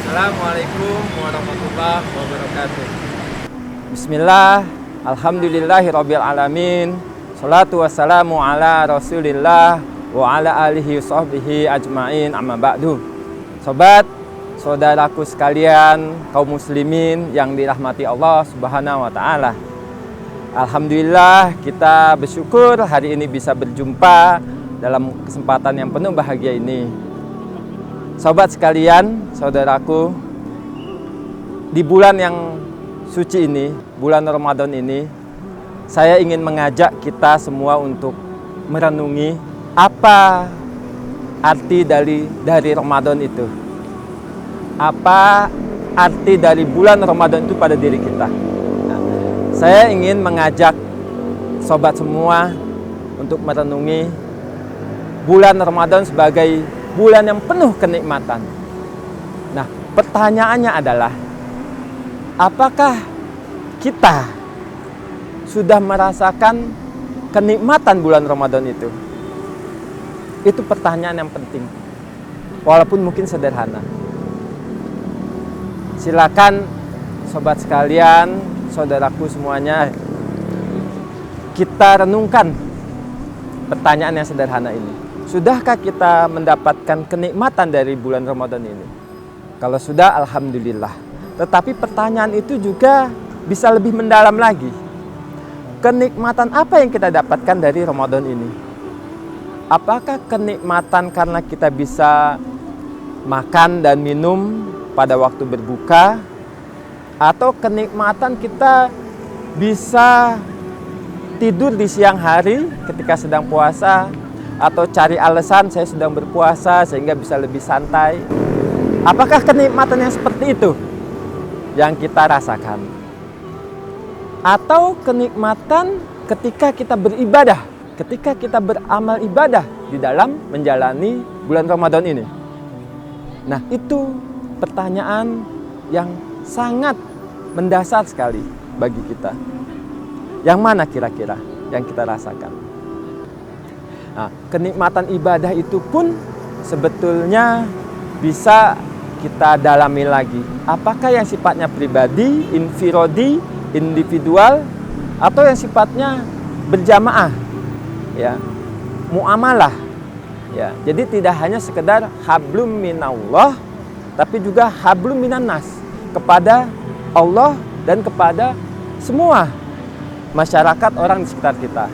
Assalamualaikum warahmatullahi wabarakatuh. Bismillah, alhamdulillahirabbil alamin. Shalatu wassalamu ala Rasulillah wa ala alihi washabbihi ajmain, amma ba'du. Sobat, saudaraku sekalian, kaum muslimin yang dirahmati Allah Subhanahu wa taala. Alhamdulillah, kita bersyukur hari ini bisa berjumpa dalam kesempatan yang penuh bahagia ini. Sobat sekalian, saudaraku, di bulan yang suci ini, bulan Ramadan ini, saya ingin mengajak kita semua untuk merenungi apa arti dari Ramadan itu. Apa arti dari bulan Ramadan itu pada diri kita. Nah, saya ingin mengajak sobat semua untuk merenungi bulan Ramadan sebagai bulan yang penuh kenikmatan. Nah, pertanyaannya adalah, apakah kita sudah merasakan kenikmatan bulan Ramadan itu? Itu pertanyaan yang penting, walaupun mungkin sederhana. Silakan sobat sekalian, saudaraku semuanya, kita renungkan pertanyaan yang sederhana ini. Sudahkah kita mendapatkan kenikmatan dari bulan Ramadan ini? Kalau sudah, alhamdulillah. Tetapi pertanyaan itu juga bisa lebih mendalam lagi. Kenikmatan apa yang kita dapatkan dari Ramadan ini? Apakah kenikmatan karena kita bisa makan dan minum pada waktu berbuka? Atau kenikmatan kita bisa tidur di siang hari ketika sedang puasa? Atau cari alasan saya sedang berpuasa sehingga bisa lebih santai? Apakah kenikmatan yang seperti itu yang kita rasakan? Atau kenikmatan ketika kita beribadah, ketika kita beramal ibadah di dalam menjalani bulan Ramadan ini? Nah, itu pertanyaan yang sangat mendasar sekali bagi kita. Yang mana kira-kira yang kita rasakan? Nah, kenikmatan ibadah itu pun sebetulnya bisa kita dalami lagi. Apakah yang sifatnya pribadi, infirodi, individual, atau yang sifatnya berjamaah, ya, muamalah, ya. Jadi tidak hanya sekedar hablum minallah, tapi juga hablum minannas, kepada Allah dan kepada semua masyarakat orang di sekitar kita.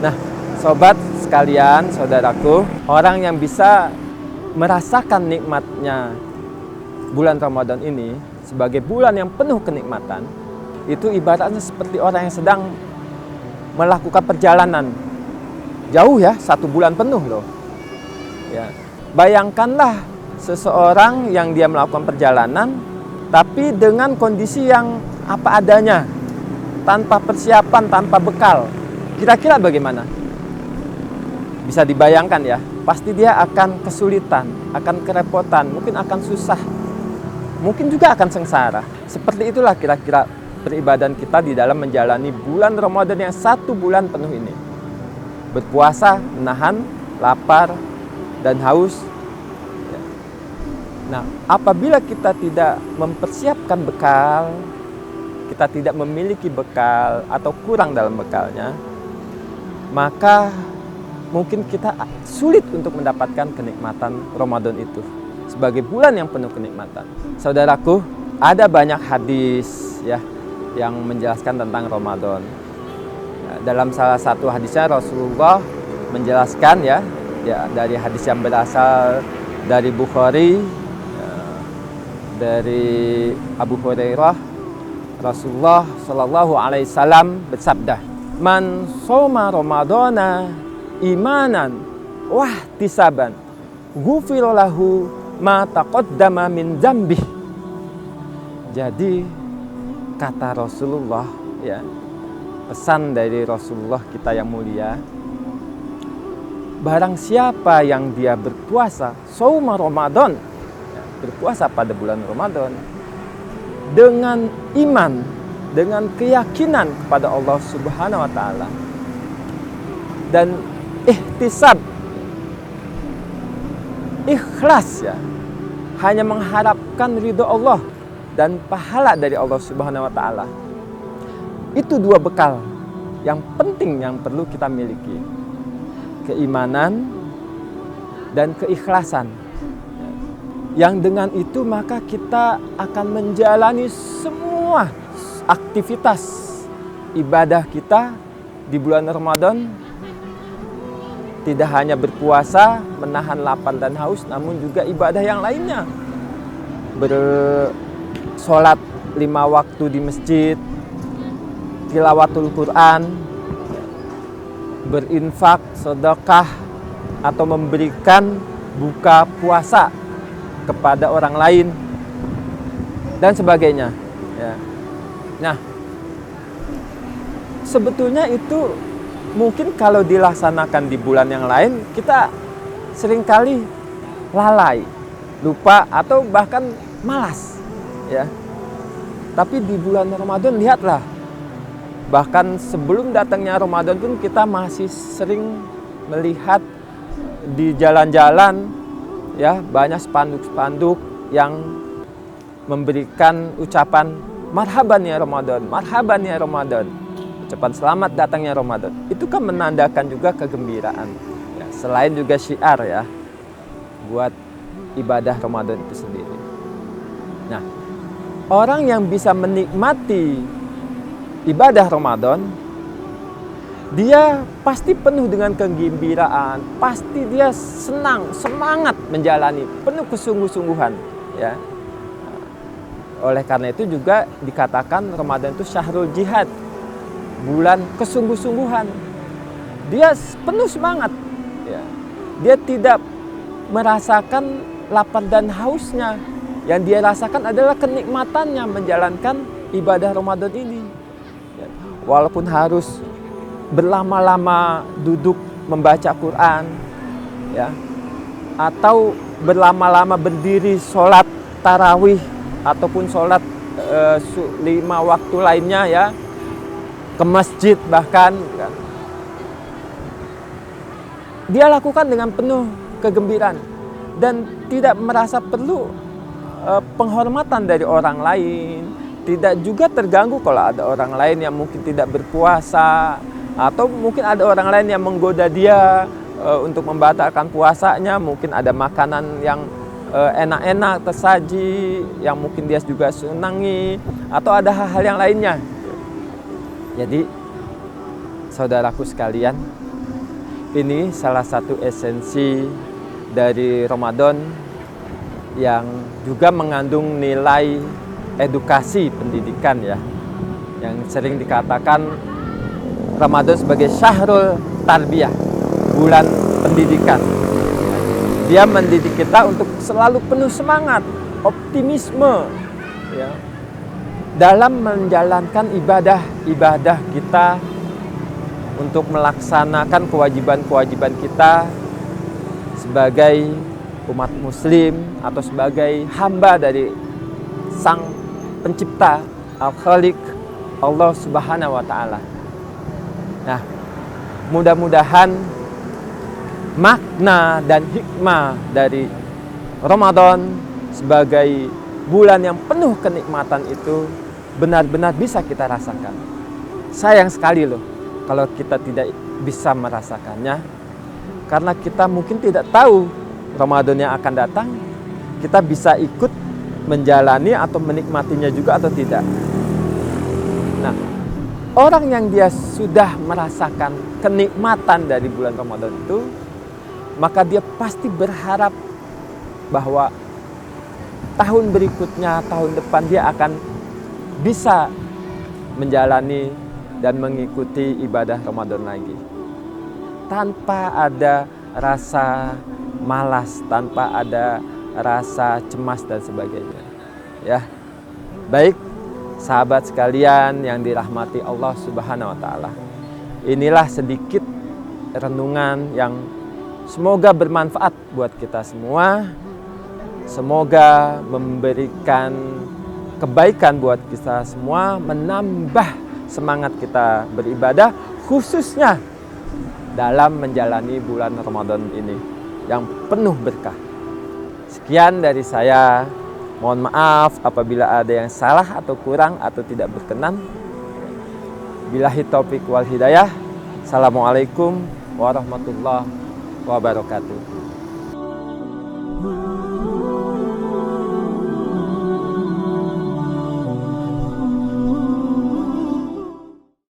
Nah, sobat sekalian, saudaraku, orang yang bisa merasakan nikmatnya bulan Ramadan ini sebagai bulan yang penuh kenikmatan, itu ibaratnya seperti orang yang sedang melakukan perjalanan jauh, ya, 1 bulan penuh loh. Ya, bayangkanlah seseorang yang dia melakukan perjalanan tapi dengan kondisi yang apa adanya, tanpa persiapan, tanpa bekal. Kira-kira bagaimana? Bisa dibayangkan, ya, pasti dia akan kesulitan, akan kerepotan, mungkin akan susah, mungkin juga akan sengsara. Seperti itulah kira-kira peribadahan kita di dalam menjalani bulan Ramadan yang 1 bulan penuh ini. Berpuasa, menahan lapar dan haus. Nah, apabila kita tidak mempersiapkan bekal, kita tidak memiliki bekal atau kurang dalam bekalnya, maka mungkin kita sulit untuk mendapatkan kenikmatan Ramadan itu sebagai bulan yang penuh kenikmatan. Saudaraku, ada banyak hadis, ya, yang menjelaskan tentang Ramadan. Ya, dalam salah satu hadisnya Rasulullah menjelaskan, ya, dari hadis yang berasal dari Bukhari, dari Abu Hurairah Rasulullah Shallallahu Alaihi Wasallam bersabda, "Man shoma Ramadana imanan wahtisaban, ghufira lahu ma taqaddama min dzambih." Jadi kata Rasulullah, ya, pesan dari Rasulullah kita yang mulia, barang siapa yang dia berpuasa shauma Ramadan, ya, berpuasa pada bulan Ramadan dengan iman, dengan keyakinan kepada Allah Subhanahu wa taala dan ihtisab, ikhlas, ya, hanya mengharapkan ridho Allah dan pahala dari Allah Subhanahu wa taala. Itu dua bekal yang penting yang perlu kita miliki. Keimanan dan keikhlasan. Yang dengan itu maka kita akan menjalani semua aktivitas ibadah kita di bulan Ramadan. Tidak hanya berpuasa, menahan lapar dan haus, namun juga ibadah yang lainnya. Bersolat 5 waktu di masjid, tilawatul Quran, berinfak, sedekah, atau memberikan buka puasa kepada orang lain, dan sebagainya. Ya. Nah, sebetulnya itu mungkin kalau dilaksanakan di bulan yang lain, kita seringkali lalai, lupa, atau bahkan malas. Ya. Tapi di bulan Ramadan, lihatlah, bahkan sebelum datangnya Ramadan pun kita masih sering melihat di jalan-jalan, ya, banyak spanduk-spanduk yang memberikan ucapan marhaban ya Ramadan, marhaban ya Ramadan, ucapan selamat datangnya Ramadan. Itu kan menandakan juga kegembiraan, ya, selain juga syiar, ya, buat ibadah Ramadan itu sendiri. Nah, orang yang bisa menikmati ibadah Ramadan, dia pasti penuh dengan kegembiraan, pasti dia senang, semangat menjalani, penuh kesungguh-sungguhan, ya. Oleh karena itu juga dikatakan Ramadan itu syahrul jihad, bulan kesungguh-sungguhan. Dia penuh semangat, ya. Dia tidak merasakan lapar dan hausnya. Yang dia rasakan adalah kenikmatannya menjalankan ibadah Ramadan ini. Ya. Walaupun harus berlama-lama duduk membaca Quran, ya, atau berlama-lama berdiri sholat tarawih ataupun sholat 5 waktu lainnya, ya, ke masjid bahkan, kan. Dia lakukan dengan penuh kegembiraan dan tidak merasa perlu penghormatan dari orang lain, tidak juga terganggu kalau ada orang lain yang mungkin tidak berpuasa, atau mungkin ada orang lain yang menggoda dia untuk membatalkan puasanya. Mungkin ada makanan yang enak-enak tersaji yang mungkin dia juga senangi, atau ada hal-hal yang lainnya. Jadi saudaraku sekalian, ini salah satu esensi dari Ramadan yang juga mengandung nilai edukasi pendidikan, ya, yang sering dikatakan Ramadan sebagai syahrul tarbiyah, bulan pendidikan. Dia mendidik kita untuk selalu penuh semangat, optimisme, ya, dalam menjalankan ibadah kita, untuk melaksanakan kewajiban-kewajiban kita sebagai umat muslim atau sebagai hamba dari Sang Pencipta Al-Khaliq, Allah Subhanahu wa taala. Nah, mudah-mudahan makna dan hikmah dari Ramadan sebagai bulan yang penuh kenikmatan itu benar-benar bisa kita rasakan. Sayang sekali loh kalau kita tidak bisa merasakannya, karena kita mungkin tidak tahu Ramadan yang akan datang kita bisa ikut menjalani atau menikmatinya juga atau tidak. Nah, orang yang dia sudah merasakan kenikmatan dari bulan Ramadan itu, maka dia pasti berharap bahwa tahun berikutnya, tahun depan dia akan bisa menjalani dan mengikuti ibadah Ramadan lagi. Tanpa ada rasa malas, tanpa ada rasa cemas dan sebagainya. Ya. Baik, sahabat sekalian yang dirahmati Allah Subhanahu wa taala. Inilah sedikit renungan yang semoga bermanfaat buat kita semua. Semoga memberikan kebaikan buat kita semua, menambah semangat kita beribadah, khususnya dalam menjalani bulan Ramadan ini yang penuh berkah. Sekian dari saya. Mohon maaf apabila ada yang salah atau kurang atau tidak berkenan. Billahi taufiq wal hidayah. Assalamualaikum warahmatullahi wabarakatuh.